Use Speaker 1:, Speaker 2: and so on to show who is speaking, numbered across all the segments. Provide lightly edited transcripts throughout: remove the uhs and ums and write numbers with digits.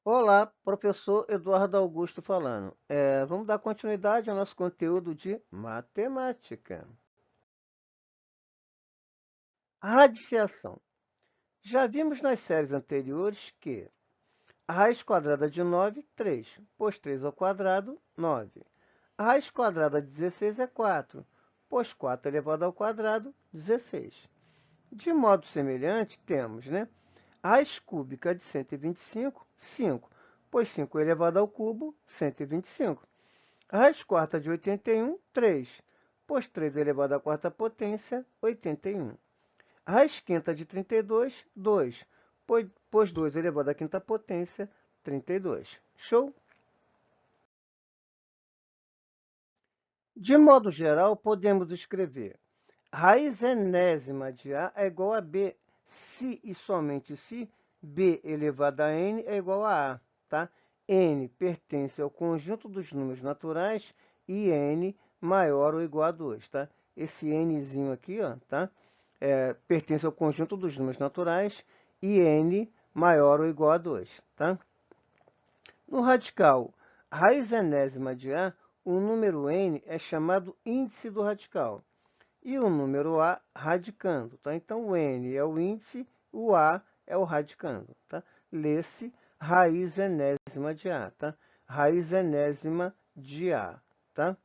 Speaker 1: Olá, professor Eduardo Augusto falando. Vamos dar continuidade ao nosso conteúdo de matemática. Radiciação. Já vimos nas séries anteriores que a raiz quadrada de 9, 3. Pois 3 ao quadrado, 9. A raiz quadrada de 16 é 4. Pois 4 elevado ao quadrado, 16. De modo semelhante, temos, né? A raiz cúbica de 125, 5. Pois 5 elevado ao cubo, 125. A raiz quarta de 81, 3. Pois 3 elevado à quarta potência, 81. A raiz quinta de 32, 2. Pois 2 elevado à quinta potência, 32. Show? De modo geral, podemos escrever raiz enésima de A é igual a B, se e somente se B elevado a n é igual a A, tá? N pertence ao conjunto dos números naturais e n maior ou igual a 2, tá? Esse nzinho aqui, ó, tá? Pertence ao conjunto dos números naturais e n maior ou igual a 2, tá? No radical raiz enésima de A, o número n é chamado índice do radical e o número A radicando, tá? Então, o N é o índice, o A é o radicando, tá? Lê-se raiz enésima de A, tá? Raiz enésima de A, tá?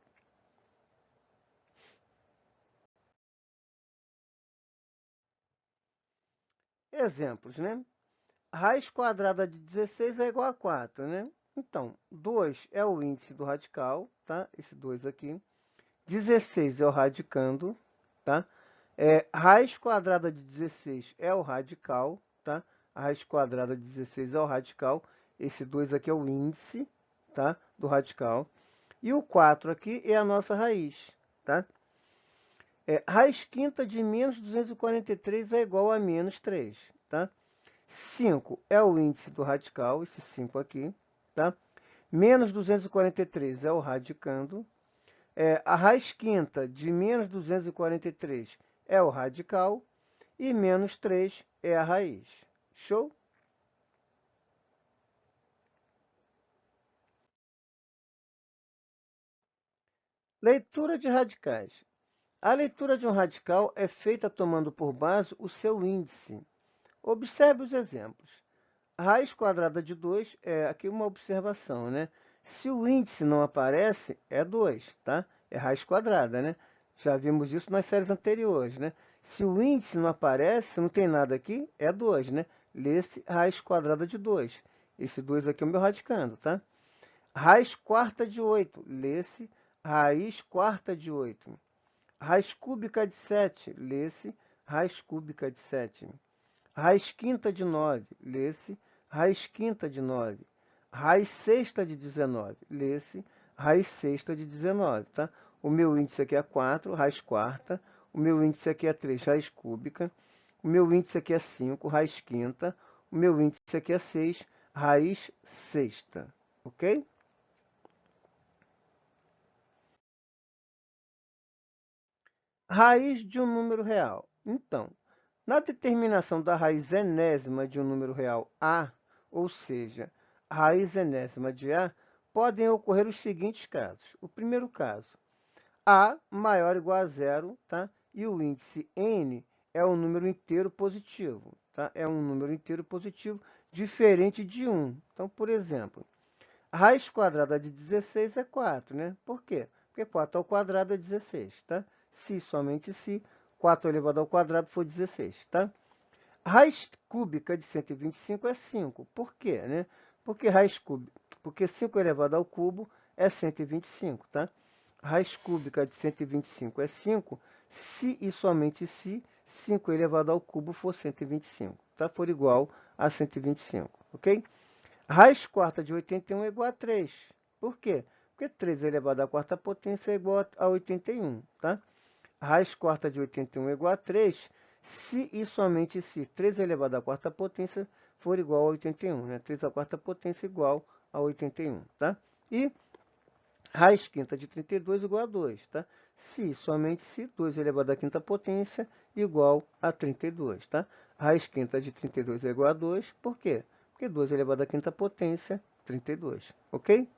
Speaker 1: Exemplos, né? Raiz quadrada de 16 é igual a 4, né? Então, 2 é o índice do radical, tá? Esse 2 aqui. 16 é o radicando, tá? Raiz quadrada de 16 é o radical, tá? A raiz quadrada de 16 é o radical. Esse 2 aqui é o índice, tá? Do radical. E o 4 aqui é a nossa raiz, tá? Raiz quinta de menos 243 é igual a menos 3, tá? 5 é o índice do radical, esse 5 aqui, tá? Menos 243 é o radicando. A raiz quinta de menos 243 é o radical e menos 3 é a raiz. Show? Leitura de radicais. A leitura de um radical é feita tomando por base o seu índice. Observe os exemplos. A raiz quadrada de 2 é aqui uma observação, né? Se o índice não aparece, é 2, tá? É raiz quadrada, né? Já vimos isso nas séries anteriores, né? Se o índice não aparece, não tem nada aqui, é 2, né? Lê-se raiz quadrada de 2. Esse 2 aqui é o meu radicando, tá? Raiz quarta de 8. Lê-se raiz quarta de 8. Raiz cúbica de 7. Lê-se raiz cúbica de 7. Raiz quinta de 9, lê-se raiz quinta de 9. Raiz sexta de 19, lê-se raiz sexta de 19, tá? O meu índice aqui é 4, raiz quarta. O meu índice aqui é 3, raiz cúbica. O meu índice aqui é 5, raiz quinta. O meu índice aqui é 6, raiz sexta, ok? Raiz de um número real. Então, na determinação da raiz enésima de um número real A, ou seja, a raiz enésima de A, podem ocorrer os seguintes casos. O primeiro caso, A maior ou igual a zero, tá? E o índice n é um número inteiro positivo, tá? É um número inteiro positivo diferente de 1. Então, por exemplo, a raiz quadrada de 16 é 4, né? Por quê? Porque 4 ao quadrado é 16, tá? Se, somente se, 4 elevado ao quadrado for 16, tá? A raiz cúbica de 125 é 5. Por quê, né? Porque raiz cúbica, porque 5 elevado ao cubo é 125, tá? A raiz cúbica de 125 é 5, se e somente se 5 elevado ao cubo for 125, tá? For igual a 125, ok? Raiz quarta de 81 é igual a 3. Por quê? Porque 3 elevado à quarta potência é igual a 81, tá? Raiz quarta de 81 é igual a 3, se e somente se 3 elevado à quarta potência for igual a 81, né? 3 à quarta potência igual a 81, tá? E raiz quinta de 32 igual a 2, tá? Se, somente se, 2 elevado à quinta potência igual a 32, tá? Raiz quinta de 32 é igual a 2, por quê? Porque 2 elevado à quinta potência, 32, ok?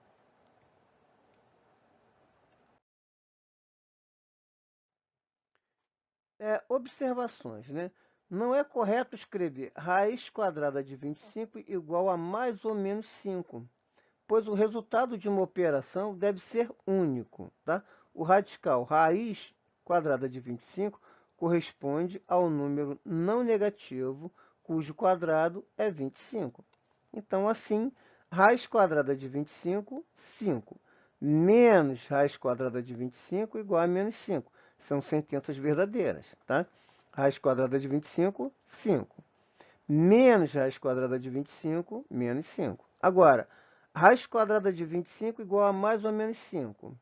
Speaker 1: Observações, né? Não é correto escrever raiz quadrada de 25 igual a mais ou menos 5, pois o resultado de uma operação deve ser único, tá? O radical raiz quadrada de 25 corresponde ao número não negativo, cujo quadrado é 25. Então, assim, raiz quadrada de 25, 5, menos raiz quadrada de 25 igual a menos 5. São sentenças verdadeiras, tá? Raiz quadrada de 25, 5. Menos raiz quadrada de 25, menos 5. Agora, raiz quadrada de 25 igual a mais ou menos 5.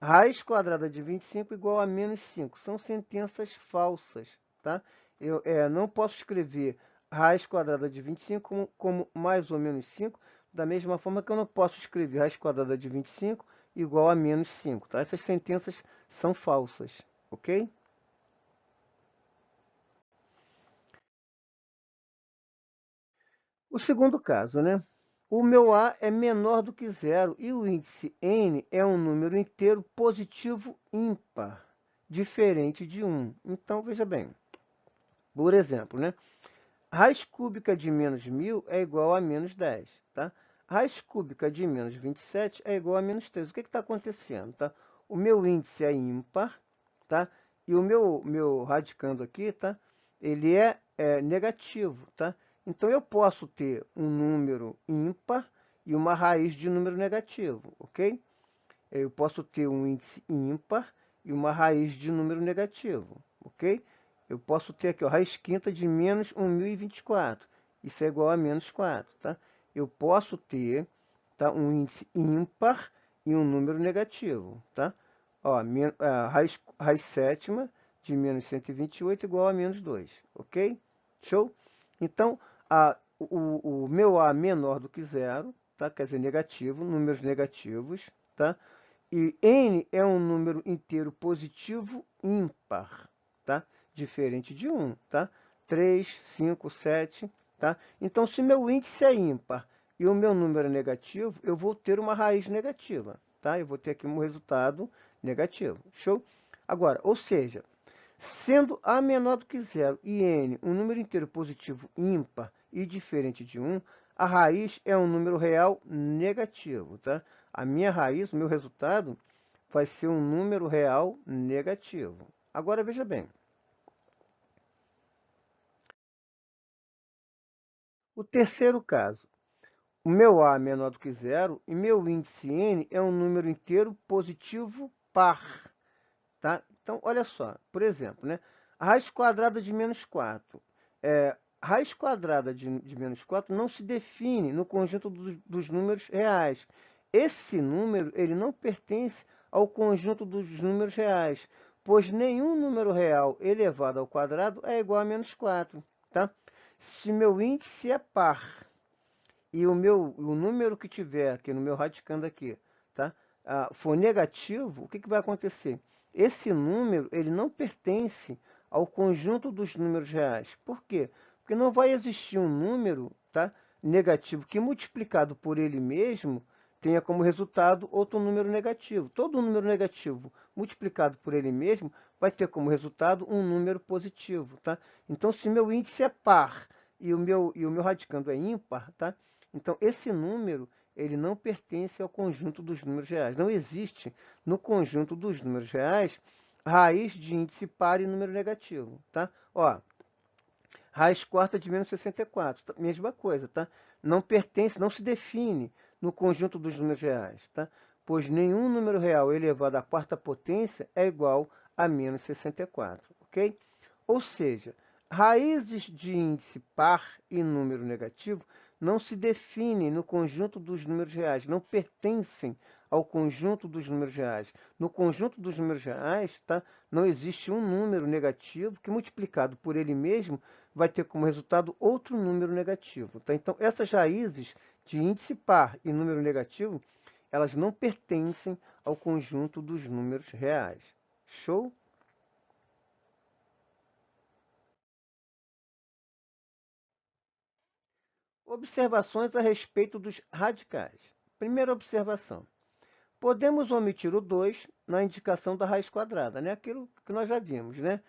Speaker 1: Raiz quadrada de 25 igual a menos 5. São sentenças falsas, tá? Eu não posso escrever raiz quadrada de 25 como mais ou menos 5, da mesma forma que eu não posso escrever raiz quadrada de 25 igual a menos 5, tá? Essas sentenças são falsas, ok? O segundo caso, né? O meu A é menor do que zero e o índice n é um número inteiro positivo ímpar, diferente de 1. Então, veja bem, por exemplo, né? Raiz cúbica de menos 1000 é igual a menos 10, tá? Raiz cúbica de menos 27 é igual a menos 3. O que está acontecendo, tá? O meu índice é ímpar, tá? E o meu radicando aqui, tá? Ele é negativo, tá? Então, eu posso ter um número ímpar e uma raiz de número negativo, ok? Eu posso ter um índice ímpar e uma raiz de número negativo, ok? Eu posso ter aqui, ó, raiz quinta de menos 1024. Isso é igual a menos 4, tá? Eu posso ter, tá, um índice ímpar e um número negativo, tá? Ó, raiz sétima de menos 128 igual a menos 2, ok? Show? Então, o meu A menor do que zero, tá? Quer dizer, negativo, números negativos, tá? E n é um número inteiro positivo ímpar, tá? Diferente de 1, tá? 3, 5, 7, tá? Então, se meu índice é ímpar e o meu número é negativo, eu vou ter uma raiz negativa, tá? Eu vou ter aqui um resultado negativo. Show? Agora, ou seja, sendo A menor do que zero e n um número inteiro positivo ímpar e diferente de 1, a raiz é um número real negativo, tá? A minha raiz, o meu resultado, vai ser um número real negativo. Agora, veja bem. O terceiro caso. O meu A é menor do que zero e meu índice n é um número inteiro positivo par, tá? Então, olha só. Por exemplo, né? A raiz quadrada de menos 4. Raiz quadrada de menos 4 não se define no conjunto dos números reais. Esse número ele não pertence ao conjunto dos números reais, pois nenhum número real elevado ao quadrado é igual a menos 4. Tá? Se meu índice é par e o número que tiver aqui no meu radicando aqui, tá? For negativo, o que vai acontecer? Esse número ele não pertence ao conjunto dos números reais. Por quê? Porque não vai existir um número, tá, negativo que multiplicado por ele mesmo tenha como resultado outro número negativo. Todo número negativo multiplicado por ele mesmo vai ter como resultado um número positivo, tá? Então, se meu índice é par e o meu radicando é ímpar, tá? Então, esse número ele não pertence ao conjunto dos números reais. Não existe no conjunto dos números reais raiz de índice par e número negativo, tá? Ó, raiz quarta de menos 64, tá? Mesma coisa, tá? Não pertence, não se define no conjunto dos números reais, tá? Pois nenhum número real elevado à quarta potência é igual a menos 64, ok? Ou seja, raízes de índice par e número negativo não se definem no conjunto dos números reais, não pertencem ao conjunto dos números reais. No conjunto dos números reais, tá? Não existe um número negativo que, multiplicado por ele mesmo, vai ter como resultado outro número negativo. Tá? Então, essas raízes de índice par e número negativo, elas não pertencem ao conjunto dos números reais. Show? Observações a respeito dos radicais. Primeira observação. Podemos omitir o 2 na indicação da raiz quadrada, né? Aquilo que nós já vimos, né?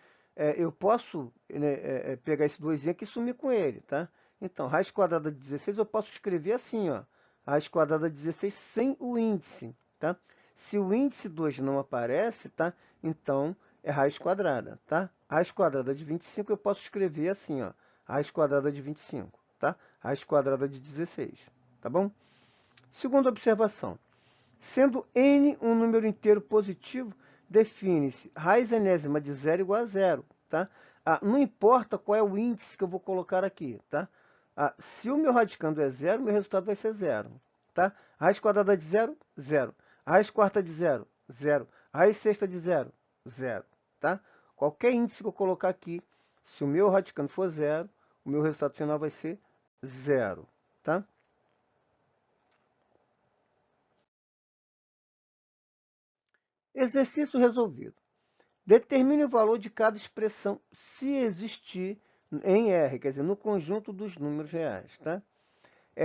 Speaker 1: Eu posso, né, pegar esse 2 aqui e sumir com ele, tá? Então, raiz quadrada de 16 eu posso escrever assim, ó. Raiz quadrada de 16 sem o índice, tá? Se o índice 2 não aparece, tá? Então, é raiz quadrada, tá? Raiz quadrada de 25 eu posso escrever assim, ó. Raiz quadrada de 25, tá? Raiz quadrada de 16, tá bom? Segunda observação. Sendo n um número inteiro positivo, define-se raiz enésima de zero igual a zero, tá? Não importa qual é o índice que eu vou colocar aqui, tá? Se o meu radicando é zero, meu resultado vai ser zero, tá? Raiz quadrada de zero, zero. Raiz quarta de zero, zero. Raiz sexta de zero, zero, tá? Qualquer índice que eu colocar aqui, se o meu radicando for zero, o meu resultado final vai ser zero, tá? Exercício resolvido. Determine o valor de cada expressão se existir em R, quer dizer, no conjunto dos números reais, tá?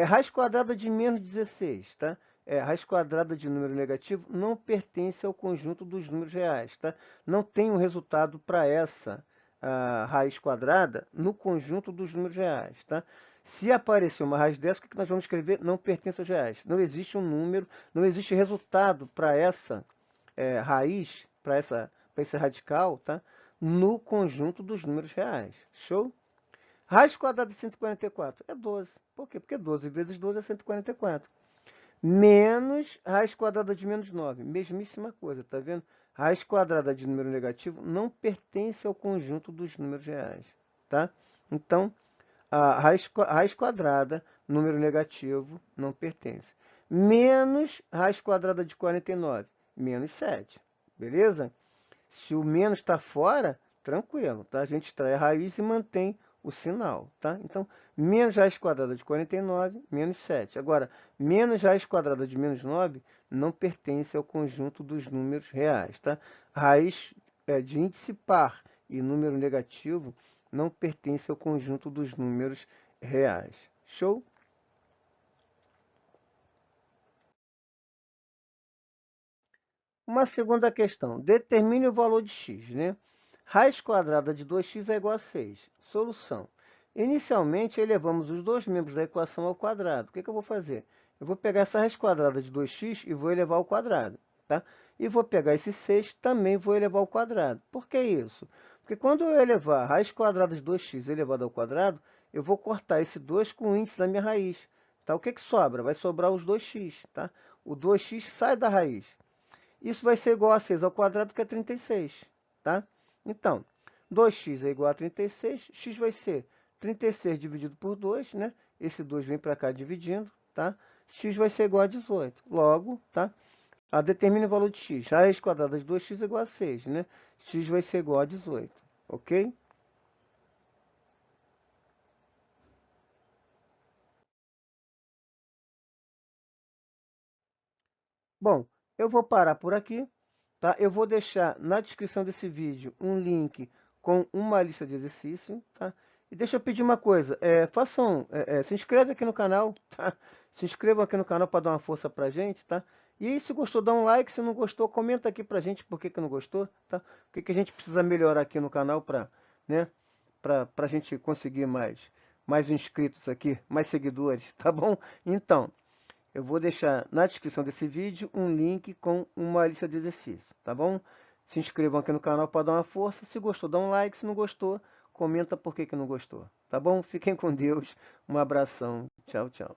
Speaker 1: Raiz quadrada de menos 16, tá? Raiz quadrada de número negativo não pertence ao conjunto dos números reais, tá? Não tem um resultado para essa raiz quadrada no conjunto dos números reais, tá? Se aparecer uma raiz dessa, o que nós vamos escrever? Não pertence aos reais. Não existe um número, não existe resultado para essa raiz, para esse radical, tá? No conjunto dos números reais. Show? Raiz quadrada de 144 é 12. Por quê? Porque 12 vezes 12 é 144. Menos raiz quadrada de menos 9. Mesmíssima coisa, tá vendo? Raiz quadrada de número negativo não pertence ao conjunto dos números reais, tá? Então, a raiz quadrada, número negativo, não pertence. Menos raiz quadrada de 49, menos 7. Beleza? Se o menos está fora, tranquilo, tá? A gente extrai a raiz e mantém o sinal, tá? Então, menos raiz quadrada de 49, menos 7. Agora, menos raiz quadrada de menos 9 não pertence ao conjunto dos números reais, tá? Raiz de índice par e número negativo não pertence ao conjunto dos números reais. Show? Uma segunda questão. Determine o valor de x, né? Raiz quadrada de 2x é igual a 6. Solução. Inicialmente, elevamos os dois membros da equação ao quadrado. O que eu vou fazer? Eu vou pegar essa raiz quadrada de 2x e vou elevar ao quadrado, tá? E vou pegar esse 6, também vou elevar ao quadrado. Por que isso? Porque quando eu elevar a raiz quadrada de 2x elevado ao quadrado, eu vou cortar esse 2 com o índice da minha raiz. Tá? O que sobra? Vai sobrar os 2x, tá? O 2x sai da raiz. Isso vai ser igual a 6 ao quadrado, que é 36, tá? Então, 2x é igual a 36, x vai ser 36 dividido por 2, né? Esse 2 vem para cá dividindo, tá? X vai ser igual a 18. Logo, tá? Determine o valor de x. A raiz quadrada de 2x é igual a 6, né? X vai ser igual a 18, ok? Bom, eu vou parar por aqui, tá? Eu vou deixar na descrição desse vídeo um link com uma lista de exercício, tá? E deixa eu pedir uma coisa, se inscreve aqui no canal, tá? Se inscreva aqui no canal para dar uma força pra gente, tá? E se gostou, dá um like, se não gostou, comenta aqui pra gente por que não gostou, tá? O que a gente precisa melhorar aqui no canal para, né, pra gente conseguir mais inscritos aqui, mais seguidores, tá bom? Então, eu vou deixar na descrição desse vídeo um link com uma lista de exercícios, tá bom? Se inscrevam aqui no canal para dar uma força. Se gostou, dá um like. Se não gostou, comenta por que não gostou, tá bom? Fiquem com Deus. Um abração. Tchau, tchau.